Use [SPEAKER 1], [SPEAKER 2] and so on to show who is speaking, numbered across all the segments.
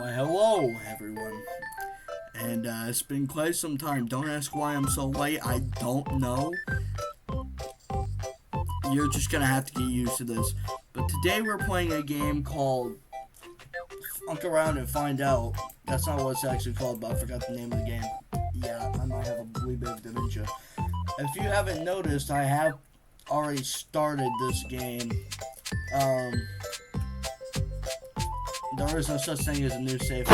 [SPEAKER 1] Why, hello, everyone. And it's been quite some time. Don't ask why I'm so late. I don't know. You're just gonna have to get used to this. But today we're playing a game called Funk Around and Find Out. That's not what it's actually called, but I forgot the name of the game. Yeah, I might have a wee bit of dementia. If you haven't noticed, I have already started this game. There is no such thing as a new save.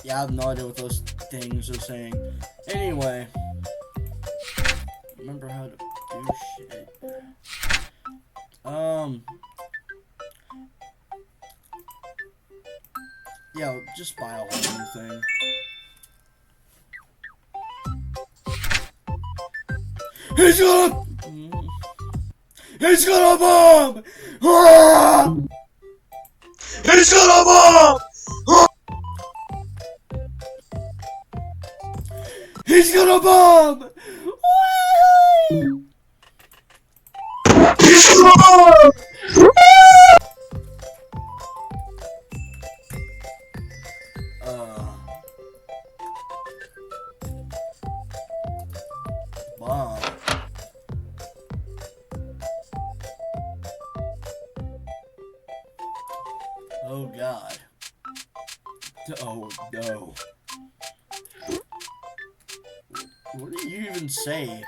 [SPEAKER 1] Yeah, I have no idea what those things are saying. Anyway, remember how to do shit. Yeah, just buy a whole new thing. He's gonna bomb! Ah! He's gonna bomb! Ah! He's gonna bomb! He's gonna bomb! Bomb. Oh God. Oh no. What do you even say?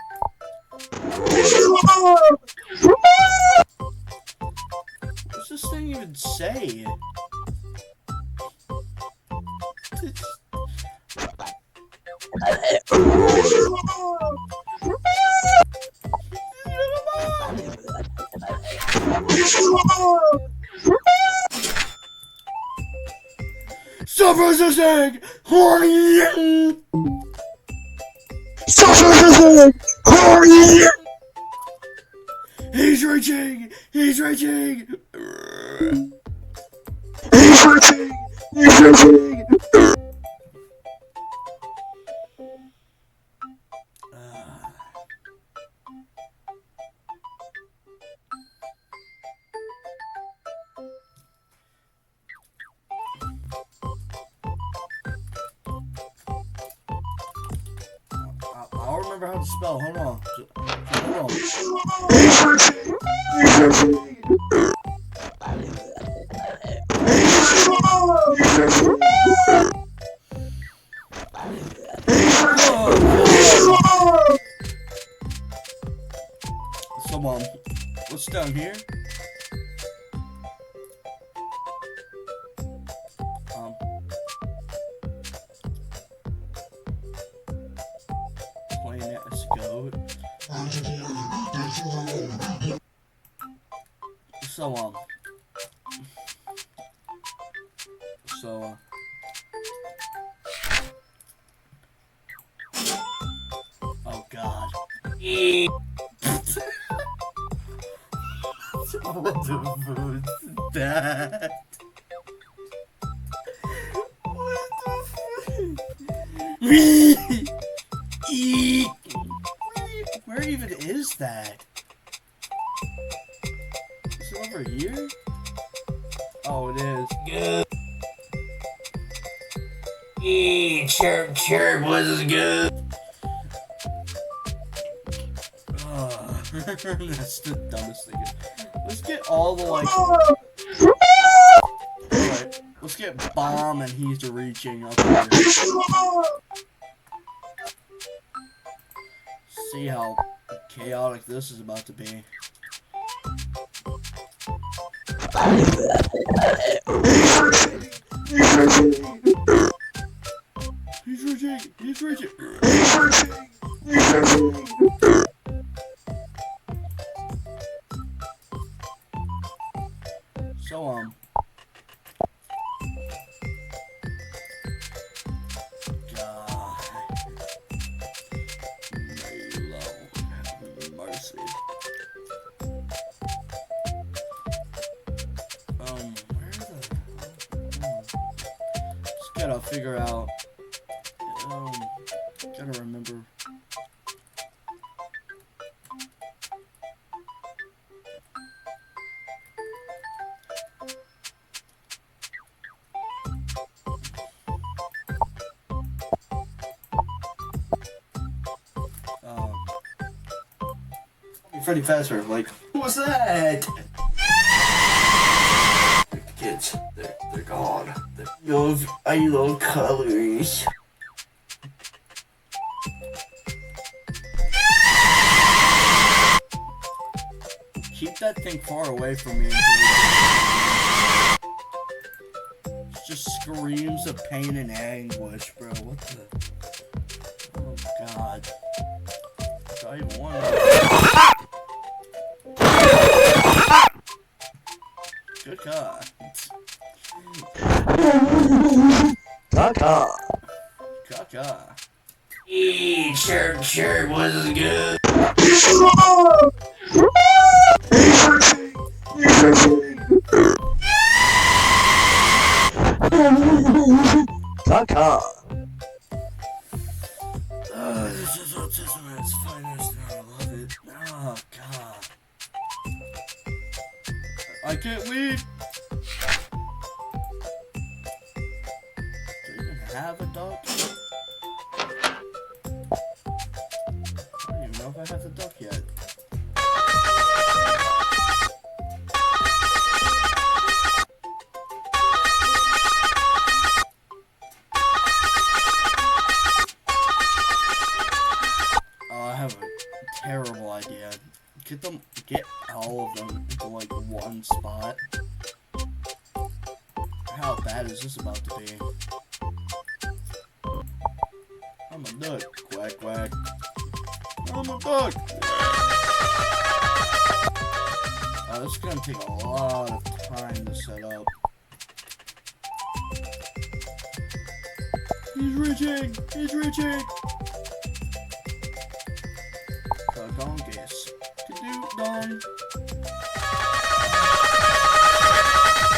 [SPEAKER 1] What's this thing even say? Stop resisting! Stop resisting! He's reaching! He's reaching! He's reaching! He's reaching! I'll remember how to spell. Hold on. Hold on. Come on. What's down here? Playing as goat. Oh God. What the food's that? What the fuck? Where even is that? Is it over here? Oh, it is. Good. Chirp, chirp, what's good? That's the dumbest thing. Let's get all the like. Alright, let's get bomb and he's reaching up here. See how chaotic this is about to be. He's reaching! He's reaching! He's reaching! So, God. Milo. Mercy. Where the... Just gotta figure out... gotta remember... Freddy Fazbear. Like, who was that? The kids, they're gone. I love colors. Keep that thing far away from me. It just screams of pain and anguish, bro. What the? Oh God. Do I even want to? Good God. Caca. Caca. Sure, was good. Caca. This is autism at its finest, and I love it. Oh God. I can't leave. Do you even have a dog? I don't even know if I have the duck yet. I have a terrible idea. Get all of them into like one spot. How bad is this about to be? I'm a duck. Quack, quack. I'm a duck. This is gonna take a lot of time to set up. He's reaching! He's reaching! Donkeys. Dong.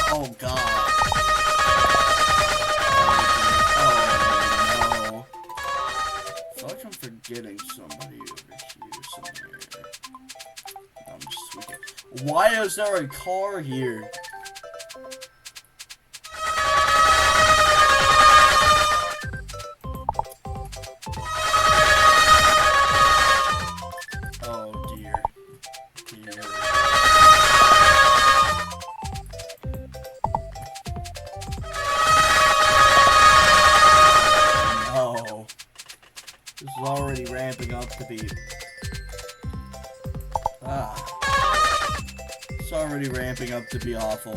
[SPEAKER 1] Oh God. Oh no. I feel like I'm forgetting somebody over here somewhere. I'm just tweaking. Why is there a car here? This is already ramping up to be... It's already ramping up to be awful.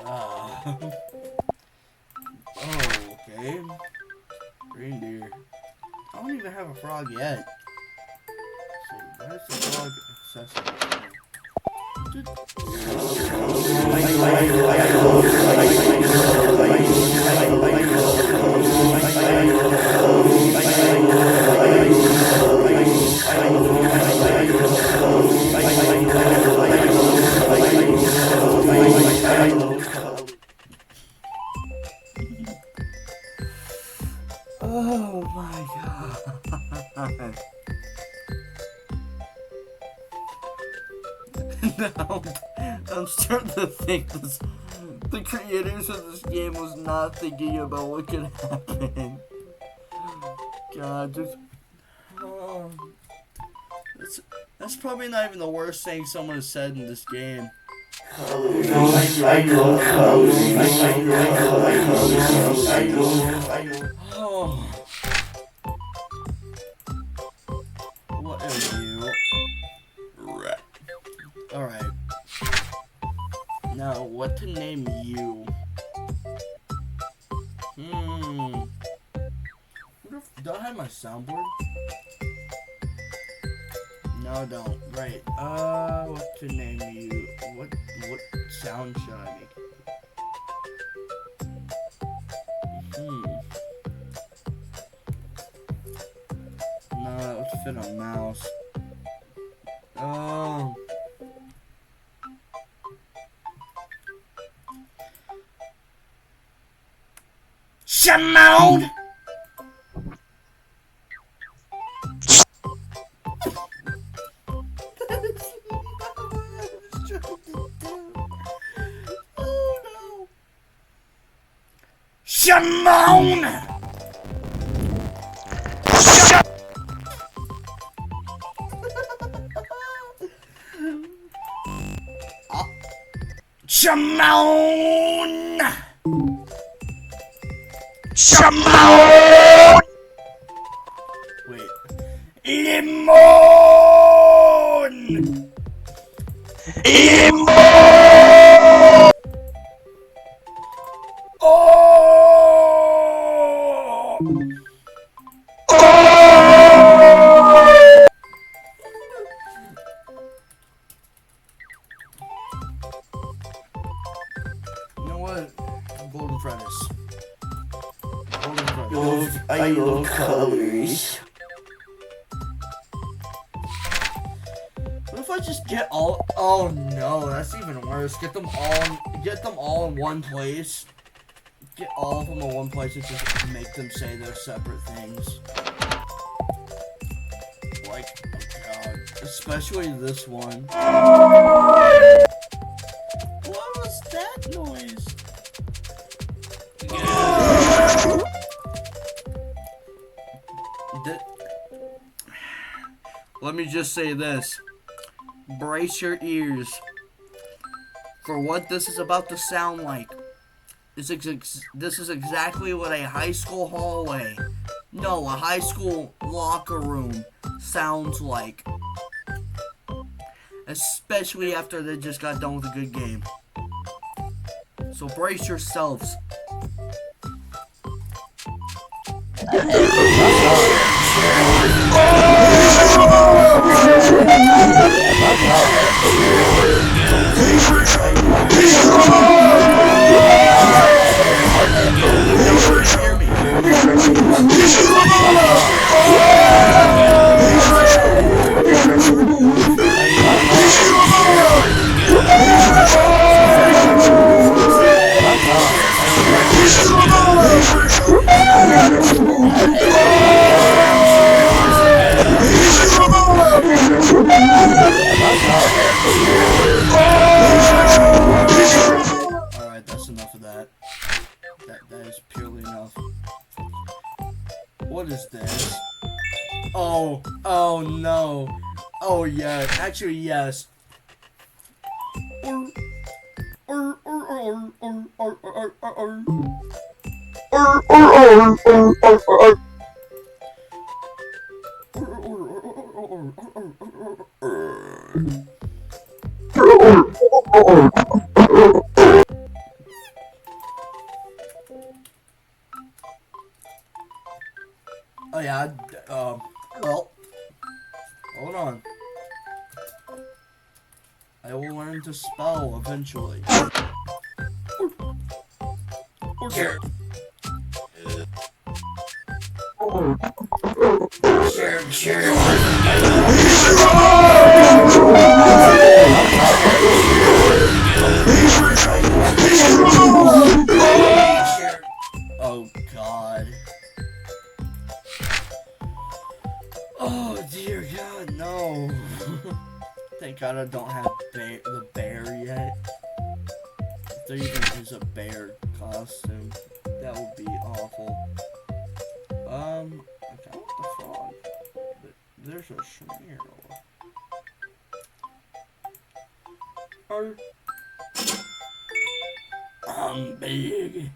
[SPEAKER 1] Oh, okay. Reindeer. I don't even have a frog yet. Where's the frog accessible? Oh my God. Now, I'm starting to think the creators of this game was not thinking about what could happen. God, just... Oh, that's probably not even the worst thing someone has said in this game. Oh. What are you? Alright. Now, what to name you? Do I have my soundboard? No, I don't. Right. What to name you? What sound should I make? No, that would fit a mouse. Shimon! Oh no! Shimon! Shimon! Shimon! Wait. Limon! Limon! Oh! You know what? Golden Freddy's. Golden Freddy's.
[SPEAKER 2] I love colors.
[SPEAKER 1] What if I just get all? Oh no, that's even worse. Get them all in one place. Get all of them in one place and just make them say they're separate things. Like, oh god, especially this one. What was that noise? Let me just say this. Brace your ears for what this is about to sound like. This is exactly what a high school hallway, no, a high school locker room sounds like. Especially after they just got done with a good game. So brace yourselves. Alright, that's enough of that. That is purely enough. What is this? Oh no. Oh yeah, actually yes. Oh yeah, well, hold on. I will learn to spell eventually. Oh god. Oh dear god, no. Thank god I don't have the bear yet. If there even is a bear costume, that would be awful. I got the frog, but there's a snail. I'm big.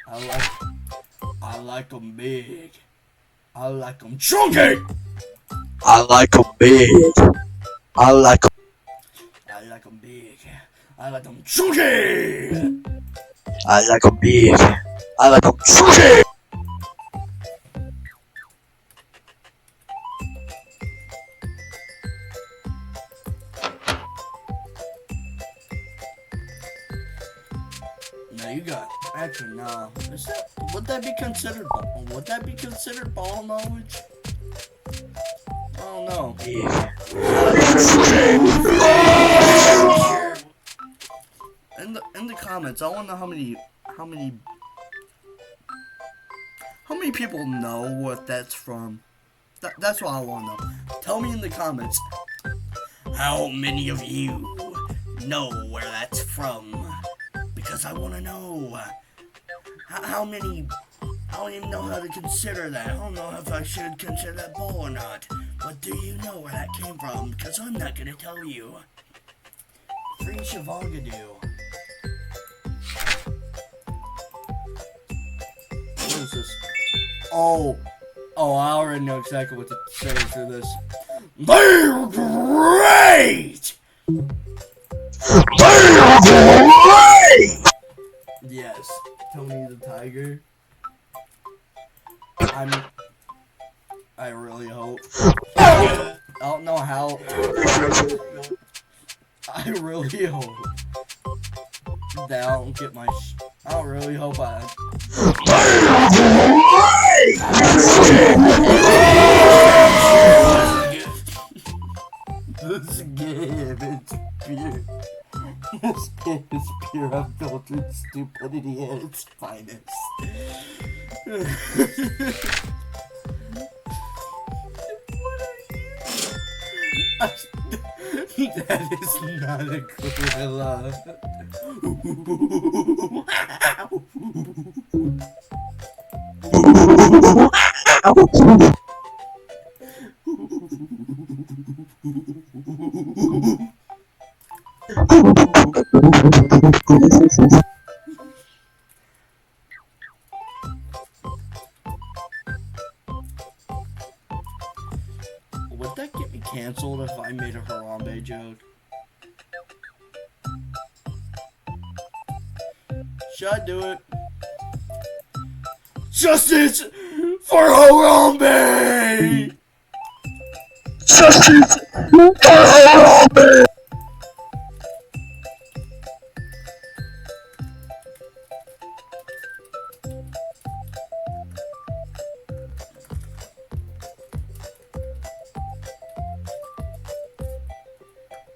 [SPEAKER 1] I like 'em big. I like 'em chunky.
[SPEAKER 2] I like 'em big. I like 'em.
[SPEAKER 1] I like 'em big. I like 'em chunky.
[SPEAKER 2] I like 'em big. I like 'em chunky.
[SPEAKER 1] No, you got. Actually, no. Would that be considered ball knowledge? I don't know. In the comments, I want to know how many people know what that's from. That's what I want to know. Tell me in the comments. How many of you know where that's from? Because I want to know. How many? I don't even know how to consider that. I don't know if I should consider that bull or not. But do you know where that came from? Because I'm not gonna tell you. Free Shavongadoo. What is this? Oh, I already know exactly what to say for this. They're great!
[SPEAKER 2] They're great!
[SPEAKER 1] Yes, Tony the Tiger. I really hope. I don't know how. I really hope that I don't get my. I don't really hope I. This game is pure. This game is pure unfiltered stupidity at its finest. That is not a gorilla. Would that get me canceled if I made a Harambe joke? Should I do it? Justice for Harambe!
[SPEAKER 2] Justice for Harambe!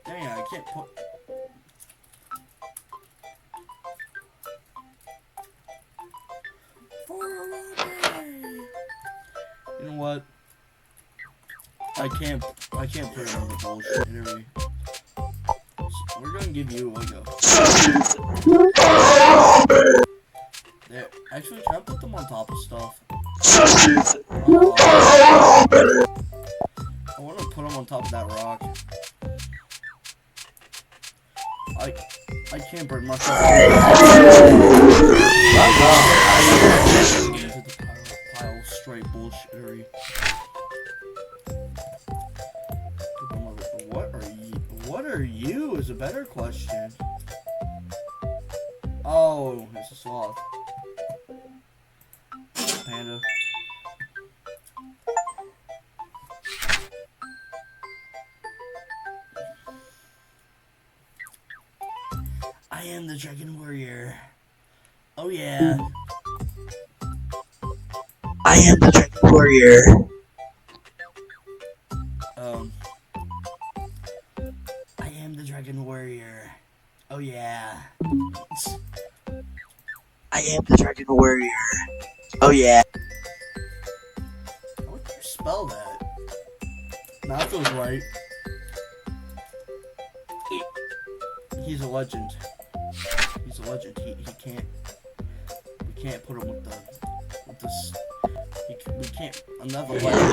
[SPEAKER 1] Dang it, I can't put... For Harambe! You know what? I can't put it on the bullshit. We're gonna give you a go. There. Actually, can I put them on top of stuff? I want to put them on top of that rock. I can't bring myself into the pile of straight bullshittery. What are you is a better question. Oh, it's a sloth. Panda. I am the Dragon Warrior. Oh yeah.
[SPEAKER 2] I am the Dragon Warrior.
[SPEAKER 1] I am the Dragon Warrior. Oh yeah.
[SPEAKER 2] I am the Dragon Warrior. Oh yeah.
[SPEAKER 1] How would you spell that? Nah, that feels right. He's a legend. He's a legend. He can't. We can't put him with this. We can't. Another legend.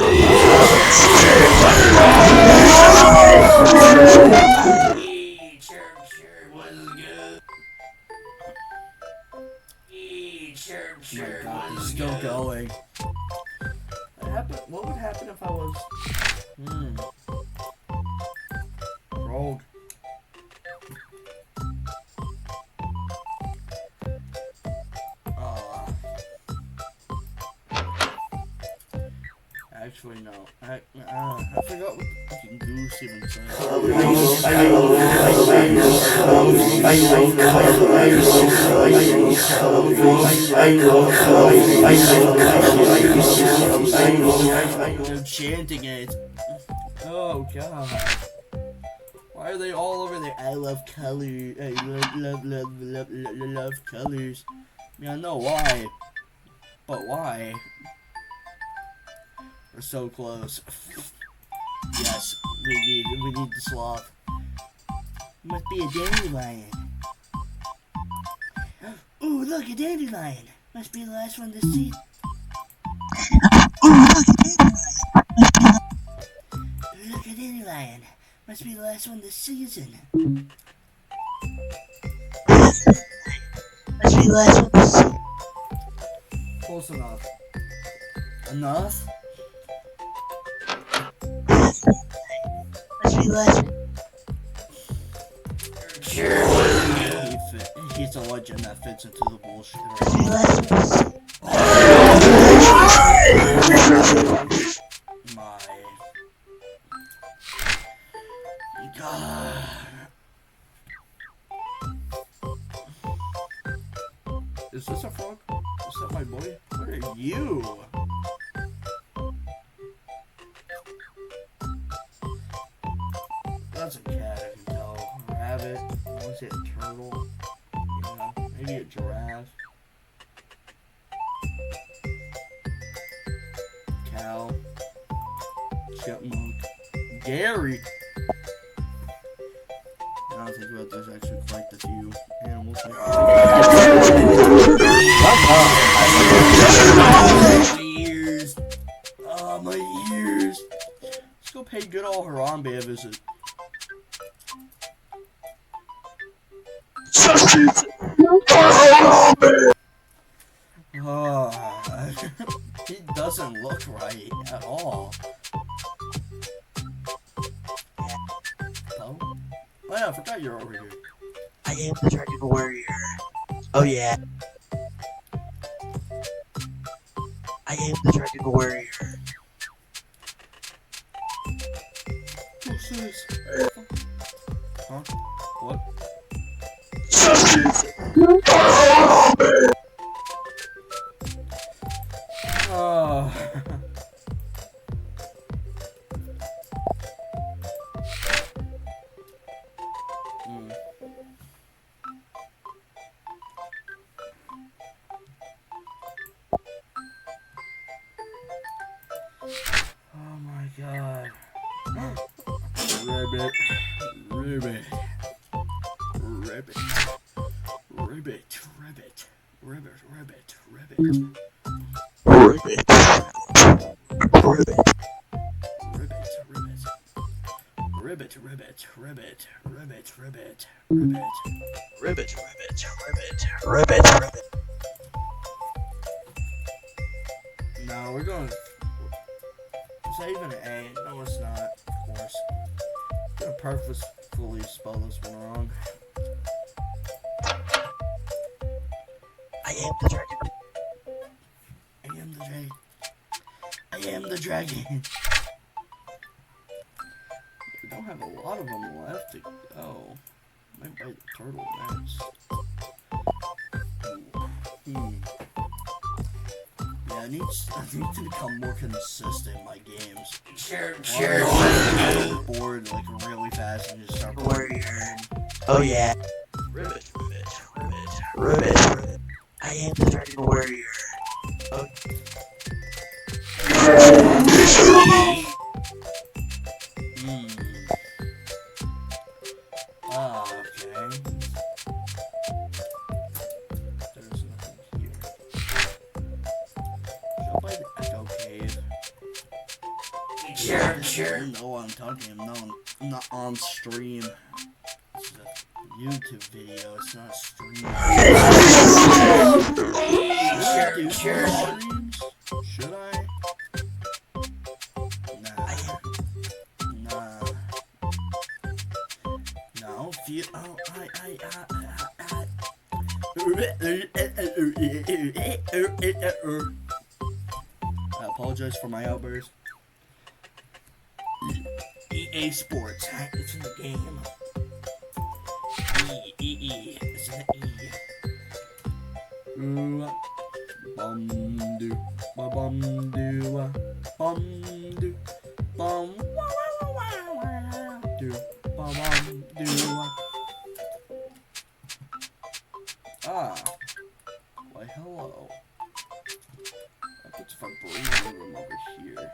[SPEAKER 1] Sure, he's still going. What would happen if I was rogue? Actually, no. I forgot what the fucking goose even said. I'm chanting it. Oh god. Why are they all over there? I love color. I love colors. I mean, I know why. But why? We're so close. Yes, we need the sloth. It must be a dandelion. Ooh, look, a dandelion. Must be the last one to see. Look at any lion. Must be the last one this season.
[SPEAKER 2] Must be the last one to see.
[SPEAKER 1] Close enough. Enough?
[SPEAKER 2] Must be the last one.
[SPEAKER 1] He's a legend that fits into the bullshit.
[SPEAKER 2] Must be the last one to see.
[SPEAKER 1] My God. Is this a frog? Is that my boy? What are you? That's a cat, I can tell. A rabbit. I want to say a turtle. Yeah, maybe a giraffe. Cow. Chipmunk. Gary. Now I think about there's actually quite a few animals. My ears. Oh, my ears. Let's go pay good old Harambe a visit. He doesn't look right at all. Oh? Oh yeah, I forgot you're over here.
[SPEAKER 2] I am the Dragon Warrior. Oh yeah. I am the Dragon Warrior.
[SPEAKER 1] What's this? Huh? What? Oh. Oh my God. Ribbit. Ribbit. Ribbit. Ribbit. Ribbit. Ribbit. Ribbit. Ribbit.
[SPEAKER 2] Ribbit. Ribbit.
[SPEAKER 1] Ribbit, ribbit, ribbit, ribbit, ribbit, ribbit, ribbit.
[SPEAKER 2] Ribbit, ribbit, ribbit, ribbit, ribbit.
[SPEAKER 1] No, we're going. Is that even an A? No, it's not. Of course. I'm gonna purposefully spell this one wrong.
[SPEAKER 2] I am the dragon.
[SPEAKER 1] I am the dragon. I am the dragon. We don't have a lot of them left to go. Might bite the turtle next. Yeah, I need to become more consistent in my games. Sure. I get bored like really fast and just start playing.
[SPEAKER 2] Oh yeah. Ribbit, ribbit, ribbit, ribbit, ribbit. I am the Dragon Warrior. Oh.
[SPEAKER 1] Okay. There's nothing here. Show by the Echo Cave. Sure. You know what I'm talking about. No, I'm not on stream. This is a YouTube video. It's not a stream. Sure. Streams? Should I? Nah. No, feel. Oh, I apologize for my outburst. EA Sports. It's in the game. E. It's in the E. Bum do. Bum do. Bum do. Bum. Do. Bum do. Ah. Why, hello. That puts a breathing room over here.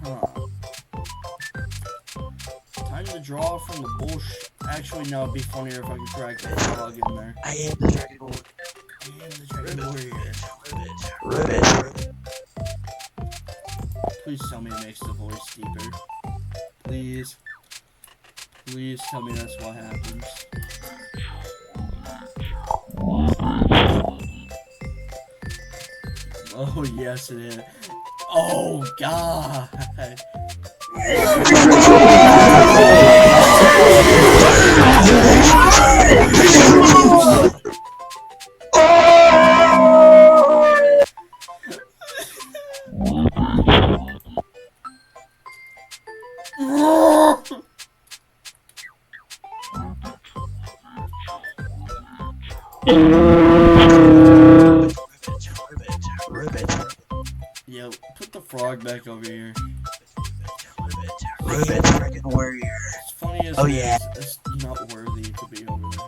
[SPEAKER 1] Huh. Time to draw from the bullshit. Actually, no, it'd be funnier if I could drag the dog in there.
[SPEAKER 2] I am the dragon warrior.
[SPEAKER 1] I am the dragon warrior.
[SPEAKER 2] Ribbit.
[SPEAKER 1] Please tell me it makes the voice deeper. Please. Please tell me that's what happens. Oh, yes it is. Oh, God.
[SPEAKER 2] Ribbit.
[SPEAKER 1] Yo, put the frog back over here.
[SPEAKER 2] Ribbit, dragon warrior.
[SPEAKER 1] As funny as
[SPEAKER 2] Oh,
[SPEAKER 1] it
[SPEAKER 2] yeah.
[SPEAKER 1] is, it's not worthy to be over there.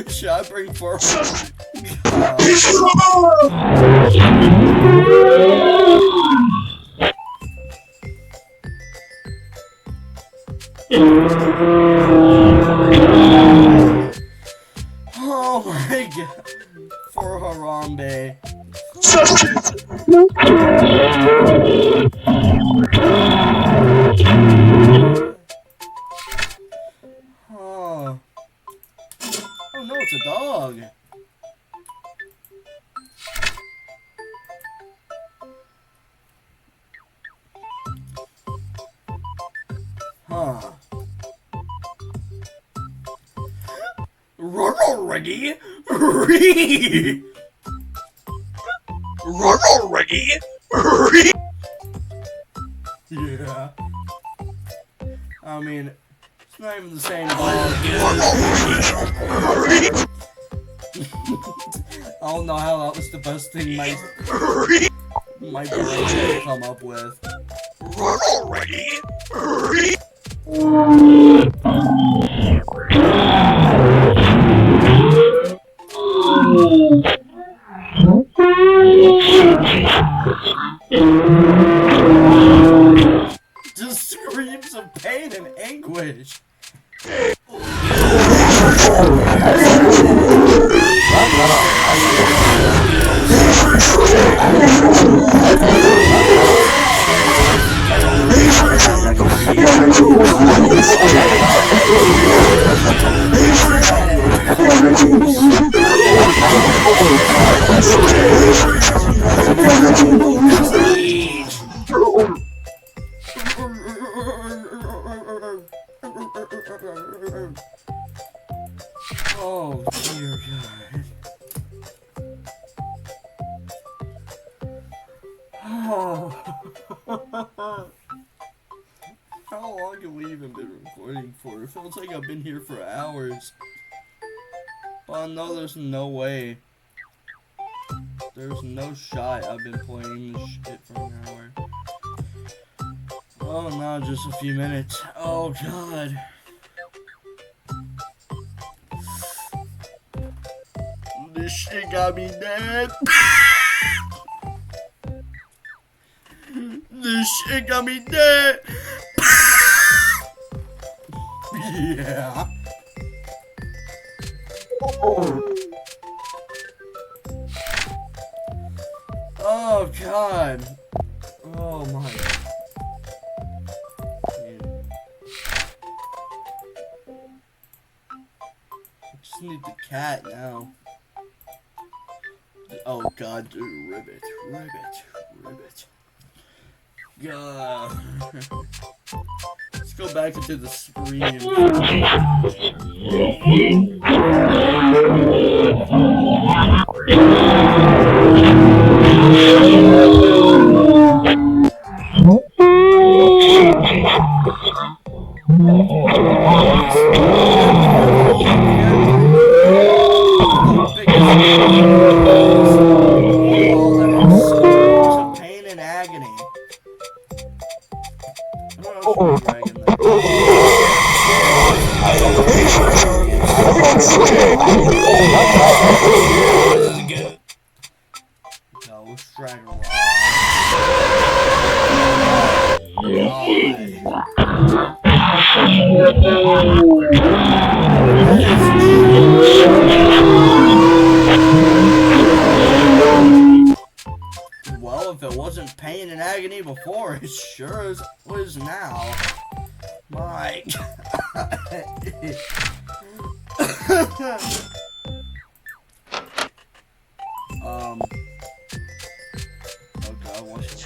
[SPEAKER 1] Should I bring forward? Oh my god. For Harambe. Oh. Oh no, it's a dog. Huh. Reggie.
[SPEAKER 2] Reggie.
[SPEAKER 1] Yeah. I mean, it's not even the same dog. I don't know how that was the best thing my brain could come up with. Just screams of pain and anguish. Oh dear God. Oh. How long have we even been recording for? It feels like I've been here for hours. But I know there's no way. There's no shot I've been playing this shit for an hour. Oh no, just a few minutes. Oh God. This shit got me dead. This shit got me dead. Yeah. Oh God. Oh my. Dude. I just need the cat now. Oh God, dude, ribbit. God. It's Let's go back into the screen. Screams of pain and agony. What else are we dragging there? No, let's drag her off. Well, if it wasn't pain and agony before, it sure is now. My God. Oh God, what's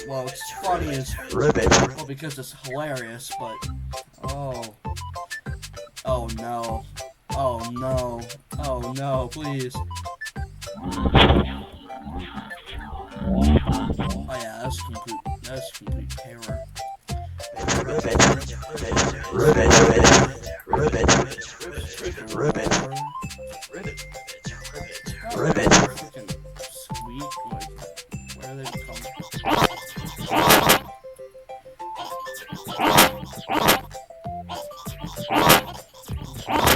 [SPEAKER 1] well, it's funny as well because it's hilarious, but oh no, oh no, oh no, please. Oh yeah, that's complete terror. Squeak, like, where are they coming from?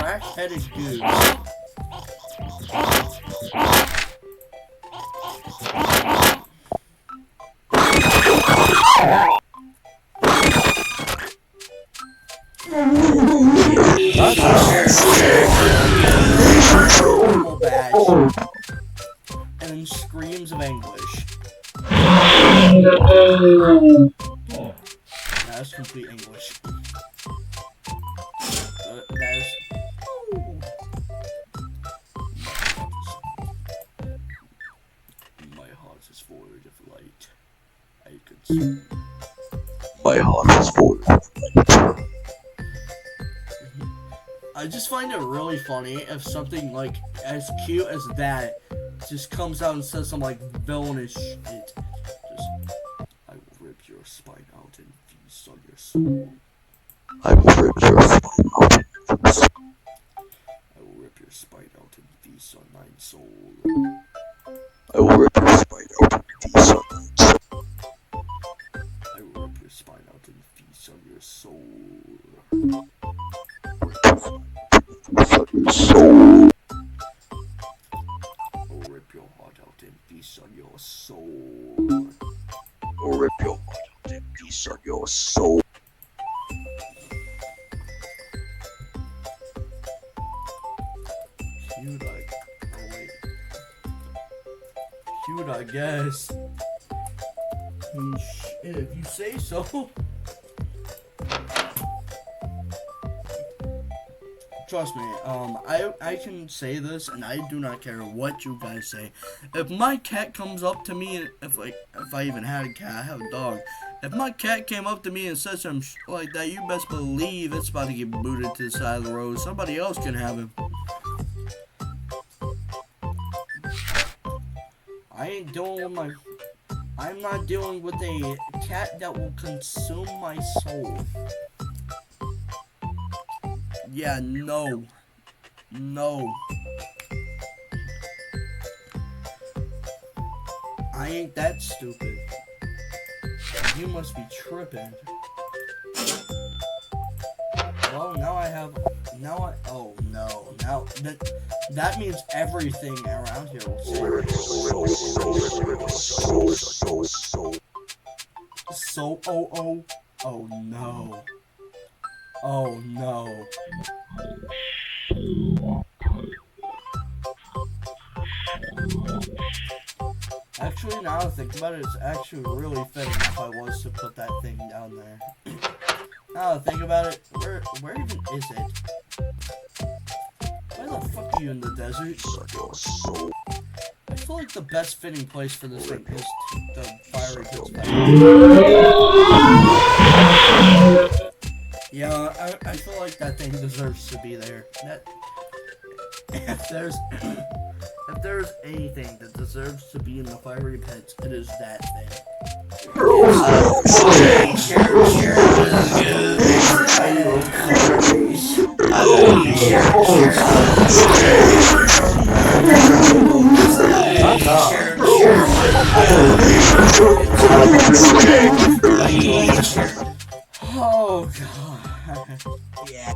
[SPEAKER 1] Crack-headed dudes. Badge. And then screams of anguish. That's complete English. That is. My heart is void of light. I could see.
[SPEAKER 2] My heart is void of light.
[SPEAKER 1] I just find it really funny if something like as cute as that just comes out and says some like villainous shit. Just, I will rip your spine out and feast on your soul.
[SPEAKER 2] I will rip your spine out and feast.
[SPEAKER 1] I will rip your spine out and feast on thine soul.
[SPEAKER 2] I will rip your spine out and feast on thine soul.
[SPEAKER 1] I will rip your spine out and feast on your soul.
[SPEAKER 2] Soul.
[SPEAKER 1] Or rip your heart out and feast on your soul.
[SPEAKER 2] Or rip your heart out and feast on your soul.
[SPEAKER 1] Cute, oh wait. Cute, I guess. I mean, if you say so. Trust me, I can say this, and I do not care what you guys say. If my cat comes up to me, and if I even had a cat, I have a dog. If my cat came up to me and said some like that, you best believe it's about to get booted to the side of the road. Somebody else can have him. I'm not dealing with a cat that will consume my soul. Yeah, no. I ain't that stupid. You must be tripping. Well, oh no. Now, that means everything around here will say. Oh no. Oh no. Actually, now that I think about it, it's actually really fitting if I was to put that thing down there. Now that I think about it, where even is it? Where the fuck are you, in the desert?
[SPEAKER 2] Suck your soul.
[SPEAKER 1] I feel like the best fitting place for this thing is the fiery pits. Yeah, I feel like that thing deserves to be there. If there's anything that deserves to be in the fiery pits, it is that thing. Oh god.
[SPEAKER 2] Yeah.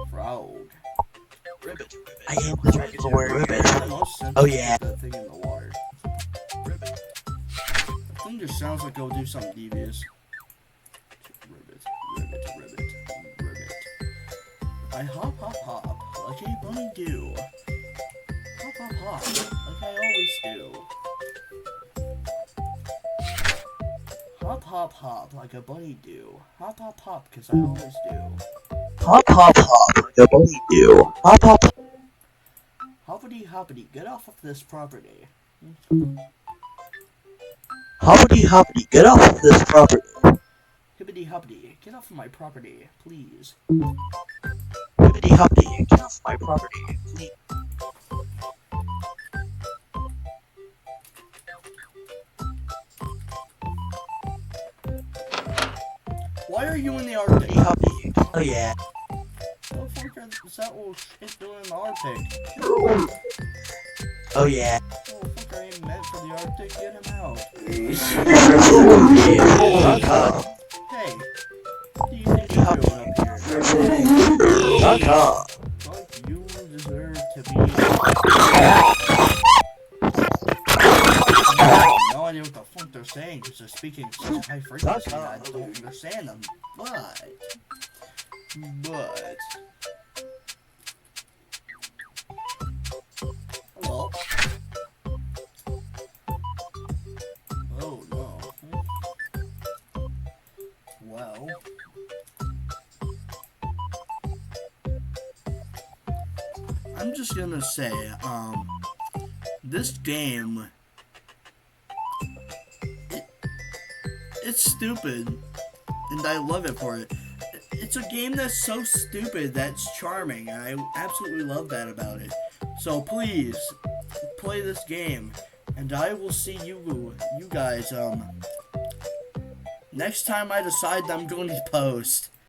[SPEAKER 1] Frog.
[SPEAKER 2] Ribbit. I am the dragon warrior. Ribbit. Oh yeah.
[SPEAKER 1] That thing in the water. Ribbit. That thing just sounds like it'll do something devious. Ribbit. I hop like a bunny do. Hop like I always do. Hop like a bunny do. Hop cause I always do.
[SPEAKER 2] Hop, like a bunny do. Hop.
[SPEAKER 1] Hoppity, get off of this property.
[SPEAKER 2] Hoppity, get off of this property.
[SPEAKER 1] Hippity, get off of my property, please.
[SPEAKER 2] Hippity, get off my property, please.
[SPEAKER 1] Why are you in the Arctic?
[SPEAKER 2] Hoppity. Oh yeah.
[SPEAKER 1] What the fuck is that little shit doing in the Arctic?
[SPEAKER 2] Oh yeah.
[SPEAKER 1] Oh, fuck, ain't meant for the Arctic, get him out. Hey, what do you think you're doing up here? Like, you deserve to be... I have no idea what the fuck they're saying, because they're speaking such a high frequency and I don't understand them, but... Well... Oh no. Well... I'm just gonna say, this game... It's stupid, and I love it for it. It's a game that's so stupid that's charming, and I absolutely love that about it. So please, play this game, and I will see you guys, next time I decide I'm going to post.